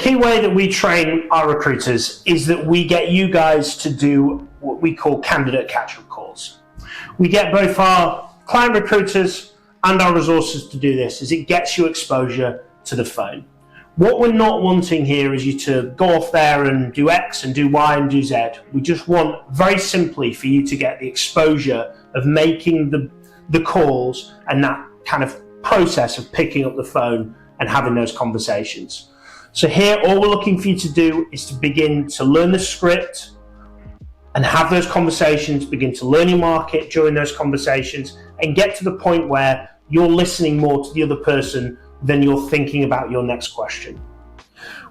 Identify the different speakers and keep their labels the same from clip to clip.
Speaker 1: key way that we train our recruiters is that we get you guys to do what we call candidate catch-up calls. We get both our client recruiters and our resources to do this, as it gets you exposure to the phone. What we're not wanting here is you to go off there and do X and do Y and do Z. We just want, very simply, for you to get the exposure of making the calls and that kind of process of picking up the phone and having those conversations. So here, all we're looking for you to do is to begin to learn the script and have those conversations, begin to learn your market during those conversations, and get to the point where you're listening more to the other person than you're thinking about your next question.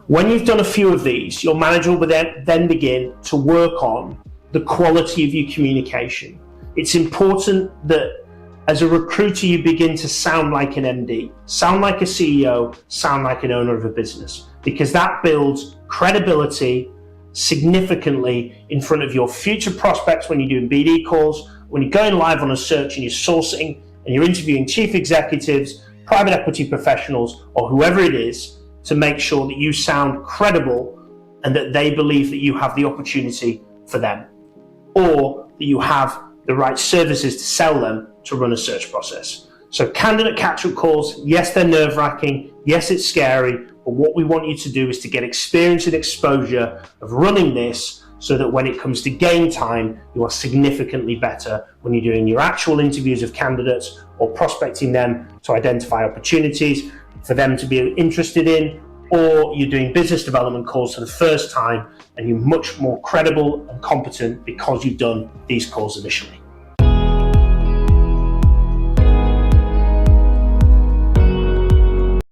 Speaker 1: When you've done a few of these, your manager will then begin to work on the quality of your communication. It's important that as a recruiter, you begin to sound like an MD, sound like a CEO, sound like an owner of a business, because that builds credibility significantly in front of your future prospects when you're doing BD calls, when you're going live on a search and you're sourcing and you're interviewing chief executives, private equity professionals, or whoever it is, to make sure that you sound credible and that they believe that you have the opportunity for them, or that you have the right services to sell them to run a search process. So candidate catch-up calls, yes, they're nerve-wracking, yes, it's scary, but what we want you to do is to get experience and exposure of running this so that when it comes to game time, you are significantly better when you're doing your actual interviews of candidates or prospecting them to identify opportunities for them to be interested in, or you're doing business development calls for the first time and you're much more credible and competent because you've done these calls initially.